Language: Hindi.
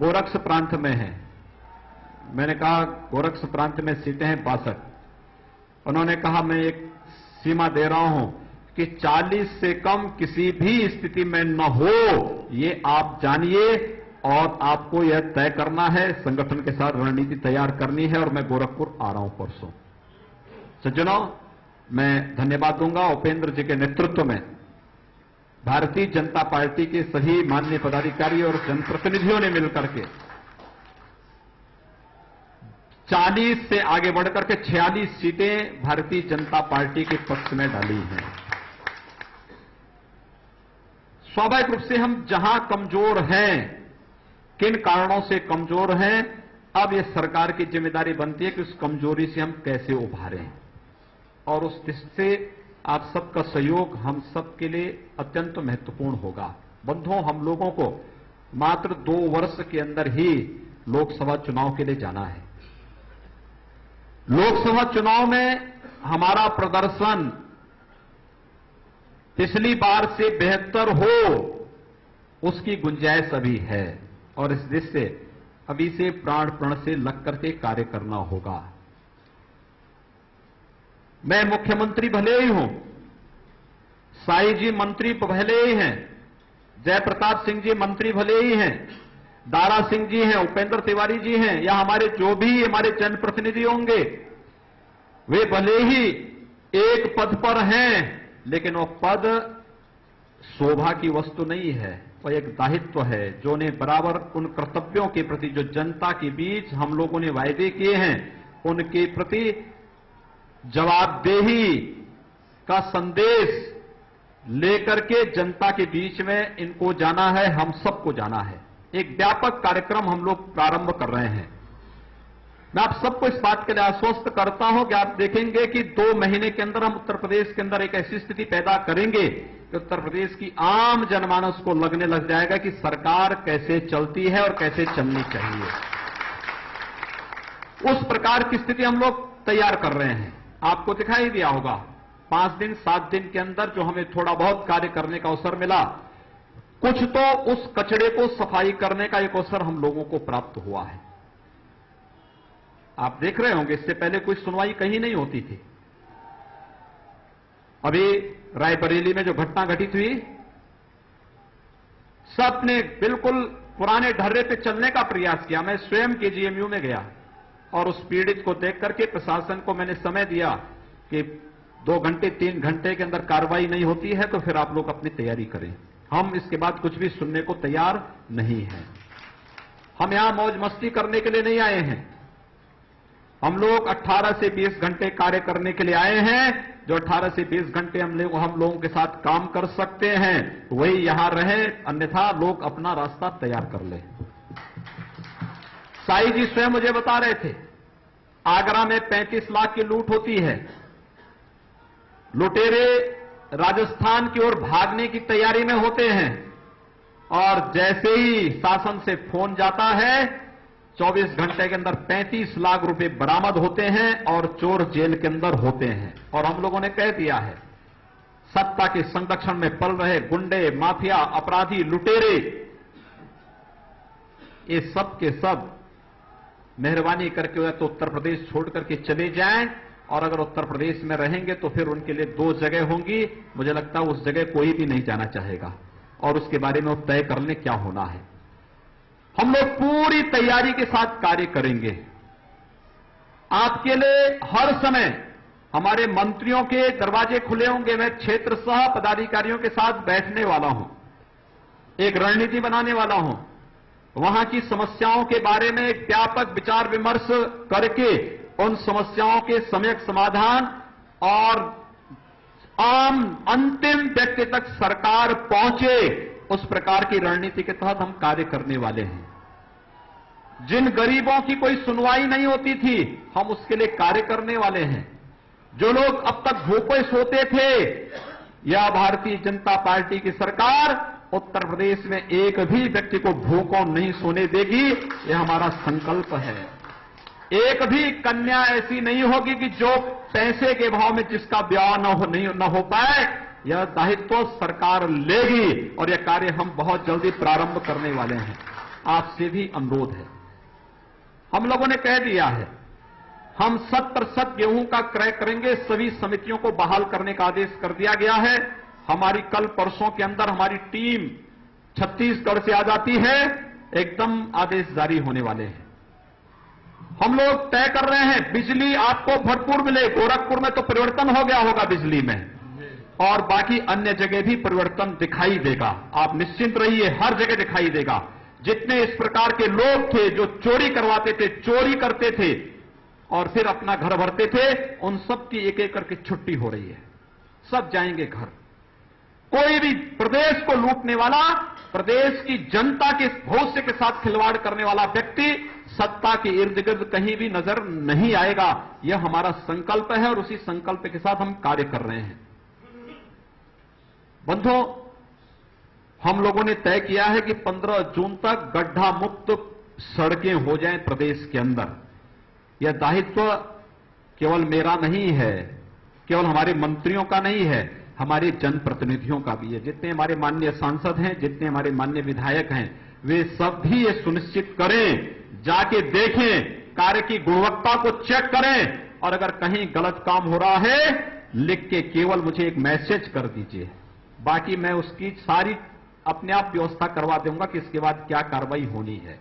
गोरक्ष प्रांत में है। मैंने कहा गोरक्ष प्रांत में सीटें हैं 62। उन्होंने कहा मैं एक सीमा दे रहा हूं कि 40 से कम किसी भी स्थिति में न हो, ये आप जानिए और आपको यह तय करना है, संगठन के साथ रणनीति तैयार करनी है। और मैं गोरखपुर आ रहा हूं परसों। सज्जनों, मैं धन्यवाद दूंगा उपेंद्र जी के नेतृत्व में भारतीय जनता पार्टी के सभी माननीय पदाधिकारी और जनप्रतिनिधियों ने मिलकर के 40 से आगे बढ़कर के 46 सीटें भारतीय जनता पार्टी के पक्ष में डाली हैं। स्वाभाविक रूप से हम जहां कमजोर हैं, किन कारणों से कमजोर हैं, अब यह सरकार की जिम्मेदारी बनती है कि उस कमजोरी से हम कैसे उभारें। और उस दृष्टि से आप सबका सहयोग हम सबके लिए अत्यंत महत्वपूर्ण होगा। बंधुओं, हम लोगों को मात्र 2 वर्ष के अंदर ही लोकसभा चुनाव के लिए जाना है। लोकसभा चुनाव में हमारा प्रदर्शन पिछली बार से बेहतर हो, उसकी गुंजाइश अभी है। और इस दृष्टि से अभी से प्राण प्रण से लग करके कार्य करना होगा। मैं मुख्यमंत्री भले ही हूं, साई जी मंत्री भले ही हैं, जयप्रताप सिंह जी मंत्री भले ही हैं, दारा सिंह जी हैं, उपेंद्र तिवारी जी हैं, या हमारे जो भी हमारे जनप्रतिनिधि होंगे, वे भले ही एक पद पर हैं, लेकिन वो पद शोभा की वस्तु नहीं है, वो एक दायित्व है जो ने बराबर उन कर्तव्यों के प्रति जो जनता के बीच हम लोगों ने वायदे किए हैं, उनके प्रति जवाबदेही का संदेश लेकर के जनता के बीच में इनको जाना है, हम सबको जाना है। एक व्यापक कार्यक्रम हम लोग प्रारंभ कर रहे हैं। मैं आप सबको इस बात के लिए आश्वस्त करता हूं कि आप देखेंगे कि 2 महीने के अंदर हम उत्तर प्रदेश के अंदर एक ऐसी स्थिति पैदा करेंगे कि उत्तर प्रदेश की आम जनमानस को लगने लग जाएगा कि सरकार कैसे चलती है और कैसे चलनी चाहिए। उस प्रकार की स्थिति हम लोग तैयार कर रहे हैं। आपको दिखाई दिया होगा 5 दिन 7 दिन के अंदर जो हमें थोड़ा बहुत कार्य करने का अवसर मिला, कुछ तो उस कचरे को सफाई करने का एक अवसर हम लोगों को प्राप्त हुआ है। आप देख रहे होंगे इससे पहले कोई सुनवाई कहीं नहीं होती थी। अभी रायबरेली में जो घटना घटित हुई, सबने बिल्कुल पुराने ढर्रे पे चलने का प्रयास किया। मैं स्वयं केजीएमयू में गया और उस पीड़ित को देख करके प्रशासन को मैंने समय दिया कि 2 घंटे 3 घंटे के अंदर कार्रवाई नहीं होती है तो फिर आप लोग अपनी तैयारी करें। हम इसके बाद कुछ भी सुनने को तैयार नहीं हैं। हम यहां मौज मस्ती करने के लिए नहीं आए हैं। हम लोग 18 से 20 घंटे कार्य करने के लिए आए हैं। जो 18 से 20 घंटे हम लोगों के साथ काम कर सकते हैं वही यहां रहे, अन्यथा लोग अपना रास्ता तैयार कर लें। साई जी स्वयं मुझे बता रहे थे, आगरा में 35 लाख की लूट होती है। लुटेरे राजस्थान की ओर भागने की तैयारी में होते हैं और जैसे ही शासन से फोन जाता है 24 घंटे के अंदर 35 लाख रुपए बरामद होते हैं और चोर जेल के अंदर होते हैं। और हम लोगों ने कह दिया है, सत्ता के संरक्षण में पल रहे गुंडे, माफिया, अपराधी, लुटेरे, ये सब के सब मेहरबानी करके या तो उत्तर प्रदेश छोड़ करके चले जाएं, और अगर उत्तर प्रदेश में रहेंगे तो फिर उनके लिए 2 जगह होंगी। मुझे लगता है उस जगह कोई भी नहीं जाना चाहेगा और उसके बारे में तय कर लें क्या होना है। हम लोग पूरी तैयारी के साथ कार्य करेंगे। आपके लिए हर समय हमारे मंत्रियों के दरवाजे खुले होंगे। मैं क्षेत्र सह पदाधिकारियों के साथ बैठने वाला हूं, एक रणनीति बनाने वाला हूं, वहां की समस्याओं के बारे में एक व्यापक विचार विमर्श करके उन समस्याओं के सम्यक समाधान और आम अंतिम व्यक्ति तक सरकार पहुंचे, उस प्रकार की रणनीति के तहत हम कार्य करने वाले हैं। जिन गरीबों की कोई सुनवाई नहीं होती थी, हम उसके लिए कार्य करने वाले हैं। जो लोग अब तक भूखे सोते थे, यह भारतीय जनता पार्टी की सरकार उत्तर प्रदेश में एक भी व्यक्ति को भूखों नहीं सोने देगी। यह हमारा संकल्प है। एक भी कन्या ऐसी नहीं होगी कि जो पैसे के भाव में जिसका ब्याह न हो पाए। यह दायित्व सरकार लेगी और यह कार्य हम बहुत जल्दी प्रारंभ करने वाले हैं। आपसे भी अनुरोध है। हम लोगों ने कह दिया है, हम 100% गेहूं का क्रय करेंगे। सभी समितियों को बहाल करने का आदेश कर दिया गया है। हमारी कल परसों के अंदर हमारी टीम छत्तीसगढ़ से आ जाती है, एकदम आदेश जारी होने वाले हैं। हम लोग तय कर रहे हैं बिजली आपको भरपूर मिले। गोरखपुर में तो परिवर्तन हो गया होगा बिजली में, और बाकी अन्य जगह भी परिवर्तन दिखाई देगा। आप निश्चिंत रहिए, हर जगह दिखाई देगा। जितने इस प्रकार के लोग थे जो चोरी करवाते थे, चोरी करते थे और फिर अपना घर भरते थे, उन सब की एक एक करके छुट्टी हो रही है। सब जाएंगे घर। कोई भी प्रदेश को लूटने वाला, प्रदेश की जनता के भविष्य के साथ खिलवाड़ करने वाला व्यक्ति सत्ता के इर्द गिर्द कहीं भी नजर नहीं आएगा। यह हमारा संकल्प है और उसी संकल्प के साथ हम कार्य कर रहे हैं। बंधुओं, हम लोगों ने तय किया है कि 15 जून तक गड्ढा मुक्त सड़कें हो जाएं प्रदेश के अंदर। यह दायित्व केवल मेरा नहीं है, केवल हमारे मंत्रियों का नहीं है, हमारे जनप्रतिनिधियों का भी है। जितने हमारे माननीय सांसद हैं, जितने हमारे माननीय विधायक हैं, वे सब भी ये सुनिश्चित करें, जाके देखें, कार्य की गुणवत्ता को चेक करें, और अगर कहीं गलत काम हो रहा है लिख के केवल मुझे एक मैसेज कर दीजिए। बाकी मैं उसकी सारी अपने आप व्यवस्था करवा दूंगा कि इसके बाद क्या कार्रवाई होनी है।